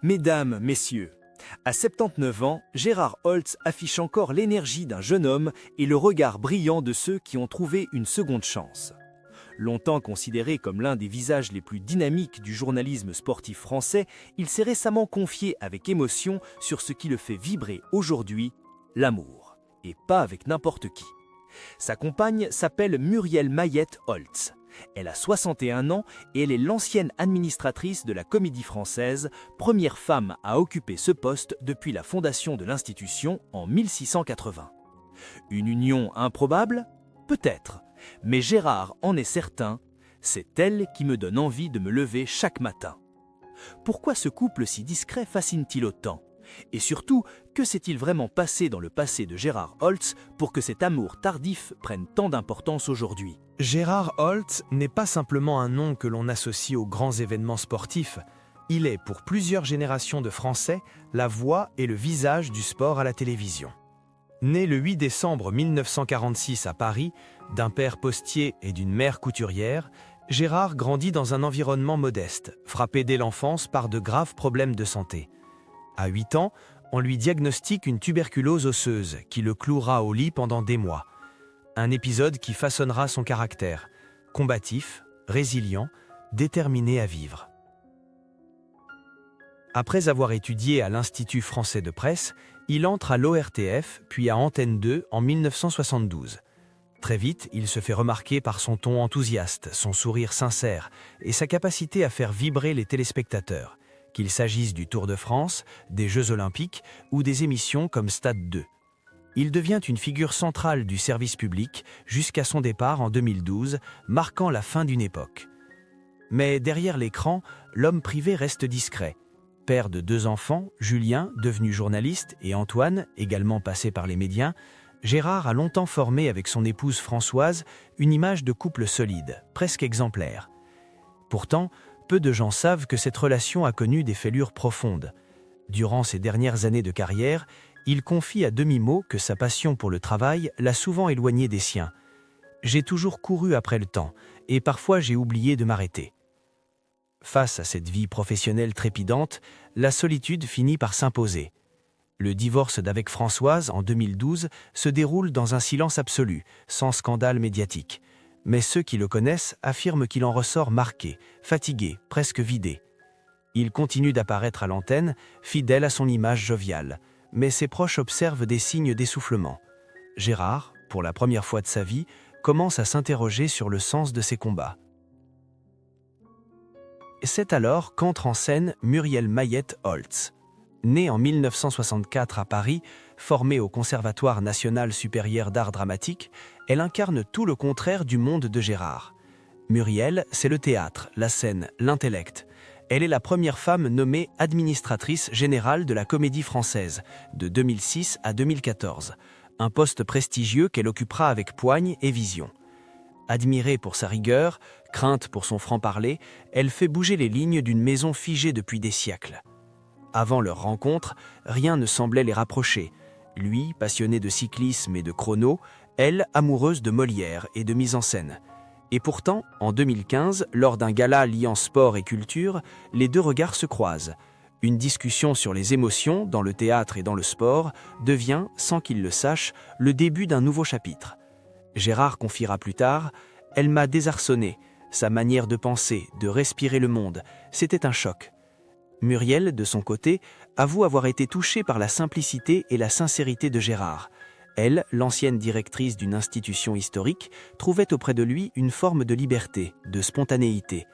Mesdames, Messieurs, à 79 ans, Gérard Holtz affiche encore l'énergie d'un jeune homme et le regard brillant de ceux qui ont trouvé une seconde chance. Longtemps considéré comme l'un des visages les plus dynamiques du journalisme sportif français, il s'est récemment confié avec émotion sur ce qui le fait vibrer aujourd'hui, l'amour. Et pas avec n'importe qui. Sa compagne s'appelle Muriel Mayette Holtz. Elle a 61 ans et elle est l'ancienne administratrice de la Comédie Française, première femme à occuper ce poste depuis la fondation de l'institution en 1680. Une union improbable? Peut-être, mais Gérard en est certain, c'est elle qui me donne envie de me lever chaque matin. Pourquoi ce couple si discret fascine-t-il autant? Et surtout, que s'est-il vraiment passé dans le passé de Gérard Holtz pour que cet amour tardif prenne tant d'importance aujourd'hui? Gérard Holtz n'est pas simplement un nom que l'on associe aux grands événements sportifs. Il est, pour plusieurs générations de Français, la voix et le visage du sport à la télévision. Né le 8 décembre 1946 à Paris, d'un père postier et d'une mère couturière, Gérard grandit dans un environnement modeste, frappé dès l'enfance par de graves problèmes de santé. À 8 ans, on lui diagnostique une tuberculose osseuse qui le clouera au lit pendant des mois. Un épisode qui façonnera son caractère, combatif, résilient, déterminé à vivre. Après avoir étudié à l'Institut français de presse, il entre à l'ORTF puis à Antenne 2 en 1972. Très vite, il se fait remarquer par son ton enthousiaste, son sourire sincère et sa capacité à faire vibrer les téléspectateurs, qu'il s'agisse du Tour de France, des Jeux Olympiques ou des émissions comme Stade 2. Il devient une figure centrale du service public jusqu'à son départ en 2012, marquant la fin d'une époque. Mais derrière l'écran, l'homme privé reste discret. Père de 2 enfants, Julien, devenu journaliste, et Antoine, également passé par les médias, Gérard a longtemps formé avec son épouse Françoise une image de couple solide, presque exemplaire. Pourtant, peu de gens savent que cette relation a connu des fêlures profondes. Durant ses dernières années de carrière, il confie à demi-mot que sa passion pour le travail l'a souvent éloigné des siens. « J'ai toujours couru après le temps, et parfois j'ai oublié de m'arrêter. » Face à cette vie professionnelle trépidante, la solitude finit par s'imposer. Le divorce d'avec Françoise en 2012 se déroule dans un silence absolu, sans scandale médiatique. Mais ceux qui le connaissent affirment qu'il en ressort marqué, fatigué, presque vidé. Il continue d'apparaître à l'antenne, fidèle à son image joviale, mais ses proches observent des signes d'essoufflement. Gérard, pour la première fois de sa vie, commence à s'interroger sur le sens de ses combats. C'est alors qu'entre en scène Muriel Mayette Holtz. Née en 1964 à Paris, formée au Conservatoire national supérieur d'art dramatique, elle incarne tout le contraire du monde de Gérard. Muriel, c'est le théâtre, la scène, l'intellect. Elle est la première femme nommée administratrice générale de la Comédie Française, de 2006 à 2014, un poste prestigieux qu'elle occupera avec poigne et vision. Admirée pour sa rigueur, crainte pour son franc-parler, elle fait bouger les lignes d'une maison figée depuis des siècles. Avant leur rencontre, rien ne semblait les rapprocher. Lui, passionné de cyclisme et de chrono, elle, amoureuse de Molière et de mise en scène. Et pourtant, en 2015, lors d'un gala liant sport et culture, les 2 regards se croisent. Une discussion sur les émotions, dans le théâtre et dans le sport, devient, sans qu'il le sache, le début d'un nouveau chapitre. Gérard confiera plus tard « Elle m'a désarçonné. Sa manière de penser, de respirer le monde, c'était un choc. » Muriel, de son côté, avoue avoir été touchée par la simplicité et la sincérité de Gérard. Elle, l'ancienne directrice d'une institution historique, trouvait auprès de lui une forme de liberté, de spontanéité.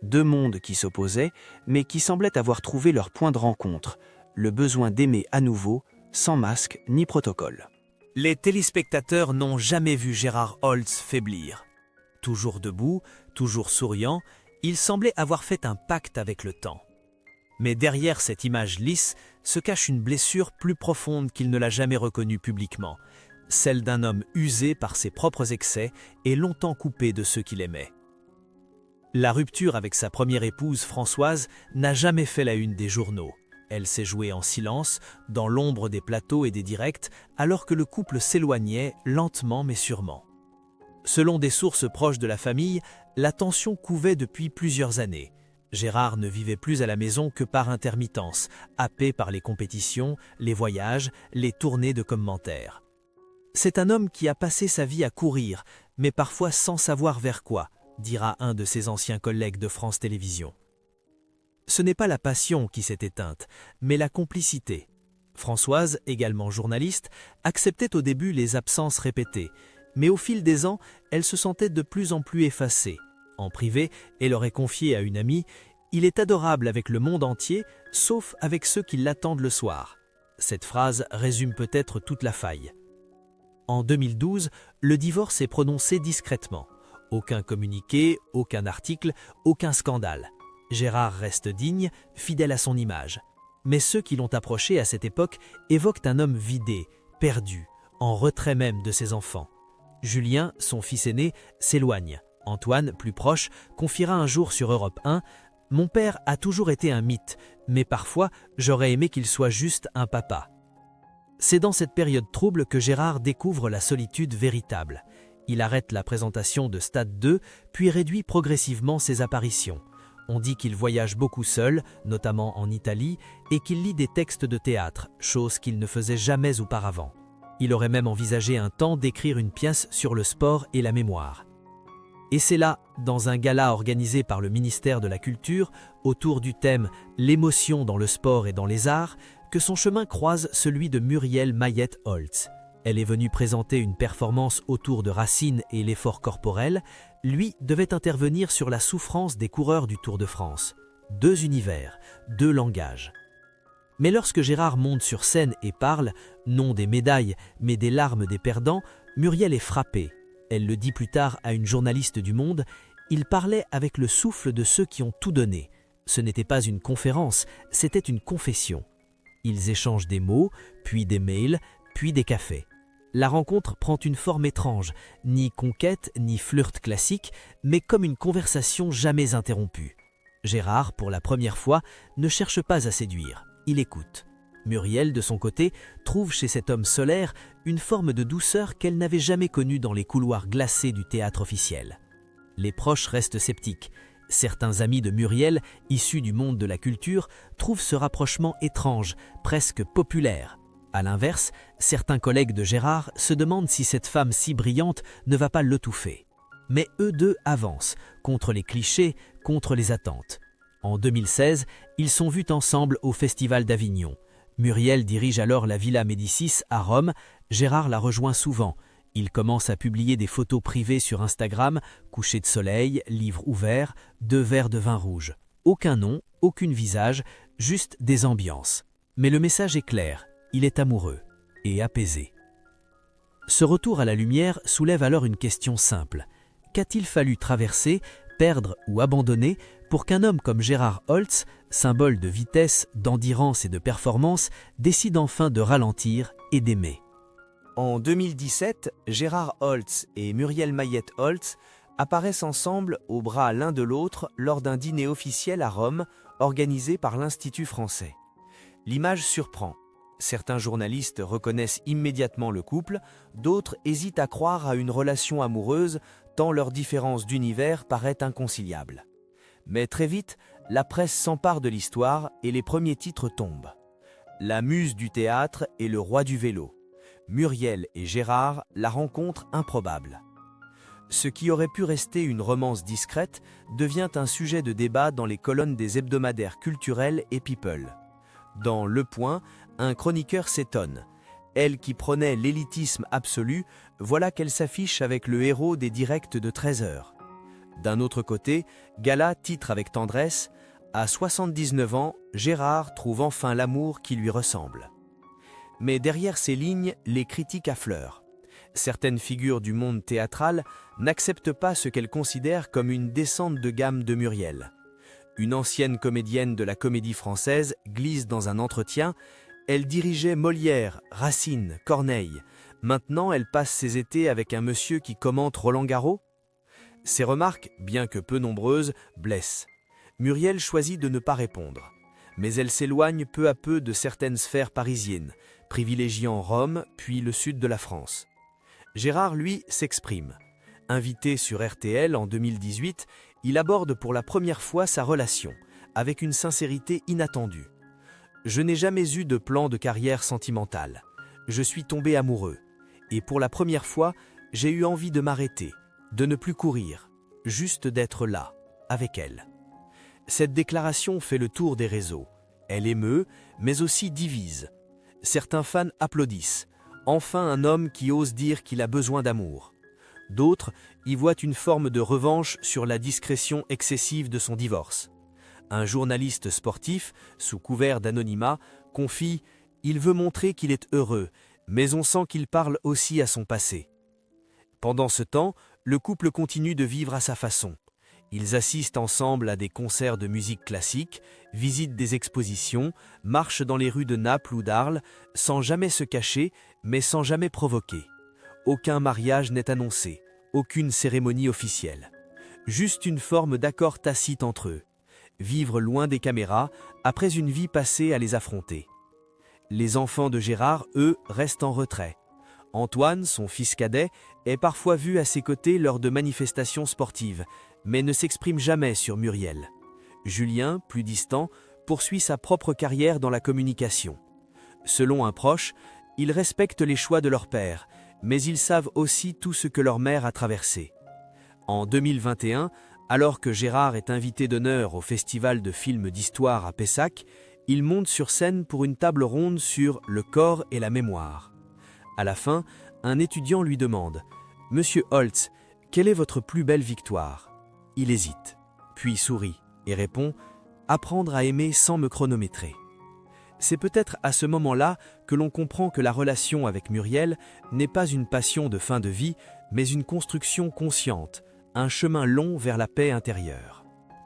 2 mondes qui s'opposaient, mais qui semblaient avoir trouvé leur point de rencontre, le besoin d'aimer à nouveau, sans masque ni protocole. Les téléspectateurs n'ont jamais vu Gérard Holtz faiblir. Toujours debout, toujours souriant, il semblait avoir fait un pacte avec le temps. Mais derrière cette image lisse se cache une blessure plus profonde qu'il ne l'a jamais reconnue publiquement, celle d'un homme usé par ses propres excès et longtemps coupé de ceux qu'il aimait. La rupture avec sa première épouse Françoise n'a jamais fait la une des journaux. Elle s'est jouée en silence, dans l'ombre des plateaux et des directs, alors que le couple s'éloignait lentement mais sûrement. Selon des sources proches de la famille, la tension couvait depuis plusieurs années. Gérard ne vivait plus à la maison que par intermittence, happé par les compétitions, les voyages, les tournées de commentaires. C'est un homme qui a passé sa vie à courir, mais parfois sans savoir vers quoi, dira un de ses anciens collègues de France Télévisions. Ce n'est pas la passion qui s'est éteinte, mais la complicité. Françoise, également journaliste, acceptait au début les absences répétées, mais au fil des ans, elle se sentait de plus en plus effacée. En privé, elle aurait confié à une amie « Il est adorable avec le monde entier, sauf avec ceux qui l'attendent le soir ». Cette phrase résume peut-être toute la faille. En 2012, le divorce est prononcé discrètement. Aucun communiqué, aucun article, aucun scandale. Gérard reste digne, fidèle à son image. Mais ceux qui l'ont approché à cette époque évoquent un homme vidé, perdu, en retrait même de ses enfants. Julien, son fils aîné, s'éloigne. Antoine, plus proche, confiera un jour sur Europe 1 « Mon père a toujours été un mythe, mais parfois j'aurais aimé qu'il soit juste un papa ». C'est dans cette période trouble que Gérard découvre la solitude véritable. Il arrête la présentation de Stade 2, puis réduit progressivement ses apparitions. On dit qu'il voyage beaucoup seul, notamment en Italie, et qu'il lit des textes de théâtre, chose qu'il ne faisait jamais auparavant. Il aurait même envisagé un temps d'écrire une pièce sur le sport et la mémoire. Et c'est là, dans un gala organisé par le ministère de la Culture, autour du thème « L'émotion dans le sport et dans les arts », que son chemin croise celui de Muriel Mayet-Holtz. Elle est venue présenter une performance autour de Racine et l'effort corporel. Lui devait intervenir sur la souffrance des coureurs du Tour de France. 2 univers, 2 langages. Mais lorsque Gérard monte sur scène et parle, non des médailles, mais des larmes des perdants, Muriel est frappée. Elle le dit plus tard à une journaliste du Monde, il parlait avec le souffle de ceux qui ont tout donné. Ce n'était pas une conférence, c'était une confession. Ils échangent des mots, puis des mails, puis des cafés. La rencontre prend une forme étrange, ni conquête, ni flirt classique, mais comme une conversation jamais interrompue. Gérard, pour la première fois, ne cherche pas à séduire, il écoute. Muriel, de son côté, trouve chez cet homme solaire une forme de douceur qu'elle n'avait jamais connue dans les couloirs glacés du théâtre officiel. Les proches restent sceptiques. Certains amis de Muriel, issus du monde de la culture, trouvent ce rapprochement étrange, presque populaire. À l'inverse, certains collègues de Gérard se demandent si cette femme si brillante ne va pas l'étouffer. Mais eux deux avancent, contre les clichés, contre les attentes. En 2016, ils sont vus ensemble au Festival d'Avignon. Muriel dirige alors la Villa Médicis à Rome, Gérard la rejoint souvent. Il commence à publier des photos privées sur Instagram, coucher de soleil, livre ouvert, 2 verres de vin rouge. Aucun nom, aucun visage, juste des ambiances. Mais le message est clair, il est amoureux et apaisé. Ce retour à la lumière soulève alors une question simple. Qu'a-t-il fallu traverser, perdre ou abandonner pour qu'un homme comme Gérard Holtz, symbole de vitesse, d'endurance et de performance, décide enfin de ralentir et d'aimer? En 2017, Gérard Holtz et Muriel Mayet-Holtz apparaissent ensemble au bras l'un de l'autre lors d'un dîner officiel à Rome organisé par l'Institut français. L'image surprend. Certains journalistes reconnaissent immédiatement le couple, d'autres hésitent à croire à une relation amoureuse tant leur différence d'univers paraît inconciliable. Mais très vite, la presse s'empare de l'histoire et les premiers titres tombent. La muse du théâtre et le roi du vélo. Muriel et Gérard, la rencontre improbable. Ce qui aurait pu rester une romance discrète devient un sujet de débat dans les colonnes des hebdomadaires culturels et People. Dans Le Point, un chroniqueur s'étonne. Elle qui prônait l'élitisme absolu, voilà qu'elle s'affiche avec le héros des directs de 13h. D'un autre côté, Gala titre avec tendresse « À 79 ans, Gérard trouve enfin l'amour qui lui ressemble ». Mais derrière ces lignes, les critiques affleurent. Certaines figures du monde théâtral n'acceptent pas ce qu'elles considèrent comme une descente de gamme de Muriel. Une ancienne comédienne de la Comédie Française glisse dans un entretien « Elle dirigeait Molière, Racine, Corneille. Maintenant, elle passe ses étés avec un monsieur qui commente Roland-Garros ?» Ces remarques, bien que peu nombreuses, blessent. Muriel choisit de ne pas répondre. Mais elle s'éloigne peu à peu de certaines sphères parisiennes, privilégiant Rome, puis le sud de la France. Gérard, lui, s'exprime. Invité sur RTL en 2018, Il aborde pour la première fois sa relation, avec une sincérité inattendue. « Je n'ai jamais eu de plan de carrière sentimentale. Je suis tombé amoureux. Et pour la première fois, j'ai eu envie de m'arrêter, de ne plus courir, juste d'être là, avec elle. » Cette déclaration fait le tour des réseaux. Elle émeut, mais aussi divise. Certains fans applaudissent. Enfin un homme qui ose dire qu'il a besoin d'amour. D'autres y voient une forme de revanche sur la discrétion excessive de son divorce. Un journaliste sportif, sous couvert d'anonymat, confie « Il veut montrer qu'il est heureux, mais on sent qu'il parle aussi à son passé. » Pendant ce temps, le couple continue de vivre à sa façon. Ils assistent ensemble à des concerts de musique classique, visitent des expositions, marchent dans les rues de Naples ou d'Arles, sans jamais se cacher, mais sans jamais provoquer. Aucun mariage n'est annoncé, aucune cérémonie officielle. Juste une forme d'accord tacite entre eux. Vivre loin des caméras, après une vie passée à les affronter. Les enfants de Gérard, eux, restent en retrait. Antoine, son fils cadet, est parfois vu à ses côtés lors de manifestations sportives, mais ne s'exprime jamais sur Muriel. Julien, plus distant, poursuit sa propre carrière dans la communication. Selon un proche, ils respectent les choix de leur père, mais ils savent aussi tout ce que leur mère a traversé. En 2021, alors que Gérard est invité d'honneur au Festival de films d'histoire à Pessac, il monte sur scène pour une table ronde sur le corps et la mémoire. À la fin, un étudiant lui demande « Monsieur Holtz, quelle est votre plus belle victoire ?» Il hésite, puis sourit et répond « Apprendre à aimer sans me chronométrer ». C'est peut-être à ce moment-là que l'on comprend que la relation avec Muriel n'est pas une passion de fin de vie, mais une construction consciente, un chemin long vers la paix intérieure.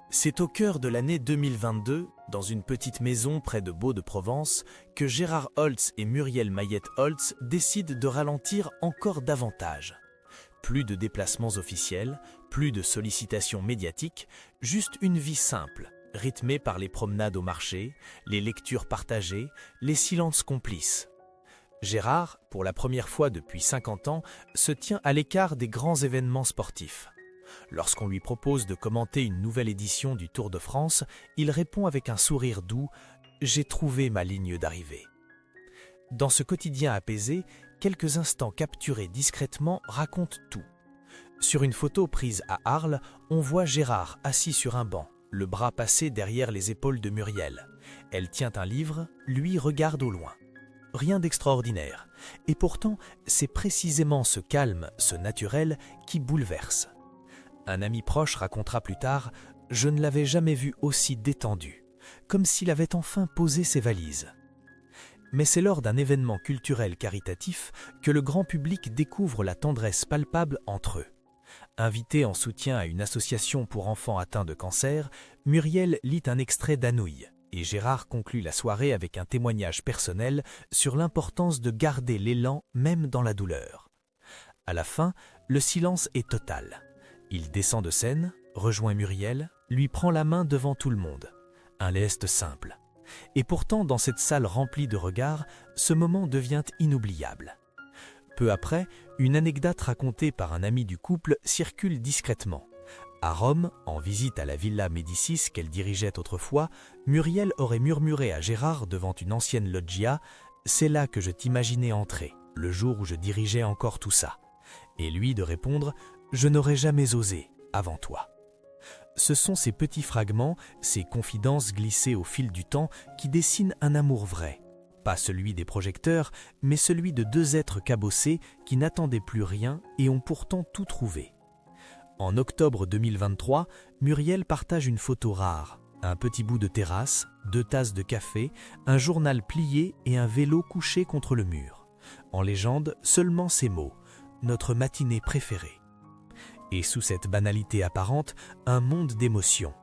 C'est au cœur de l'année 2022, dans une petite maison près de Beau-de-Provence, que Gérard Holtz et Muriel Mayet-Holtz décident de ralentir encore davantage. Plus de déplacements officiels, plus de sollicitations médiatiques, juste une vie simple, rythmée par les promenades au marché, les lectures partagées, les silences complices. Gérard, pour la première fois depuis 50 ans, se tient à l'écart des grands événements sportifs. Lorsqu'on lui propose de commenter une nouvelle édition du Tour de France, il répond avec un sourire doux « J'ai trouvé ma ligne d'arrivée ». Dans ce quotidien apaisé, quelques instants capturés discrètement racontent tout. Sur une photo prise à Arles, on voit Gérard assis sur un banc, le bras passé derrière les épaules de Muriel. Elle tient un livre, lui regarde au loin. Rien d'extraordinaire. Et pourtant, c'est précisément ce calme, ce naturel, qui bouleverse. Un ami proche racontera plus tard « Je ne l'avais jamais vu aussi détendu, comme s'il avait enfin posé ses valises ». Mais c'est lors d'un événement culturel caritatif que le grand public découvre la tendresse palpable entre eux. Invitée en soutien à une association pour enfants atteints de cancer, Muriel lit un extrait d'Anouilh et Gérard conclut la soirée avec un témoignage personnel sur l'importance de garder l'élan même dans la douleur. À la fin, le silence est total. Il descend de scène, rejoint Muriel, lui prend la main devant tout le monde. Un geste simple. Et pourtant, dans cette salle remplie de regards, ce moment devient inoubliable. Peu après, une anecdote racontée par un ami du couple circule discrètement. À Rome, en visite à la Villa Médicis qu'elle dirigeait autrefois, Muriel aurait murmuré à Gérard devant une ancienne loggia « C'est là que je t'imaginais entrer, le jour où je dirigeais encore tout ça. » Et lui de répondre « Je n'aurais jamais osé, avant toi. » Ce sont ces petits fragments, ces confidences glissées au fil du temps qui dessinent un amour vrai. Pas celui des projecteurs, mais celui de deux êtres cabossés qui n'attendaient plus rien et ont pourtant tout trouvé. En octobre 2023, Muriel partage une photo rare. Un petit bout de terrasse, 2 tasses de café, un journal plié et un vélo couché contre le mur. En légende, seulement ces mots « Notre matinée préférée ». Et sous cette banalité apparente, un monde d'émotions.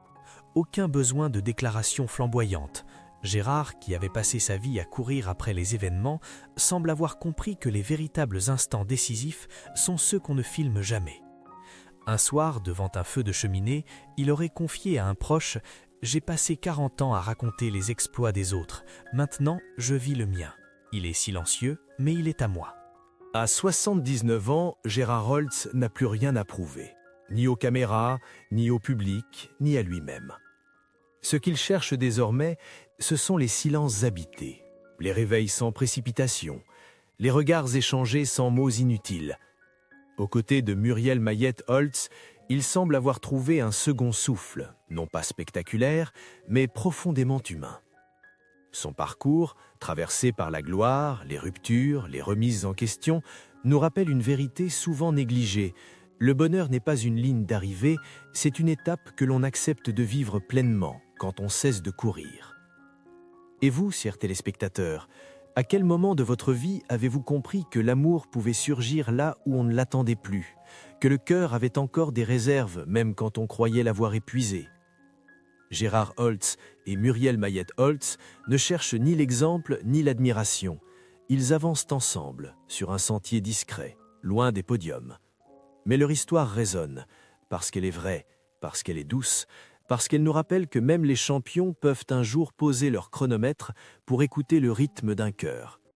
Aucun besoin de déclarations flamboyantes. Gérard, qui avait passé sa vie à courir après les événements, semble avoir compris que les véritables instants décisifs sont ceux qu'on ne filme jamais. Un soir, devant un feu de cheminée, il aurait confié à un proche « J'ai passé 40 ans à raconter les exploits des autres. Maintenant, je vis le mien. Il est silencieux, mais il est à moi. » À 79 ans, Gérard Holtz n'a plus rien à prouver. ni aux caméras, ni au public, ni à lui-même. Ce qu'il cherche désormais, ce sont les silences habités, les réveils sans précipitation, les regards échangés sans mots inutiles. Aux côtés de Muriel Mayet-Holtz, il semble avoir trouvé un second souffle, non pas spectaculaire, mais profondément humain. Son parcours, traversé par la gloire, les ruptures, les remises en question, nous rappelle une vérité souvent négligée. Le bonheur n'est pas une ligne d'arrivée, c'est une étape que l'on accepte de vivre pleinement quand on cesse de courir. Et vous, chers téléspectateurs, à quel moment de votre vie avez-vous compris que l'amour pouvait surgir là où on ne l'attendait plus, que le cœur avait encore des réserves même quand on croyait l'avoir épuisé? Gérard Holtz et Muriel Mayet-Holtz ne cherchent ni l'exemple ni l'admiration. Ils avancent ensemble, sur un sentier discret, loin des podiums. Mais leur histoire résonne, parce qu'elle est vraie, parce qu'elle est douce, parce qu'elle nous rappelle que même les champions peuvent un jour poser leur chronomètre pour écouter le rythme d'un cœur.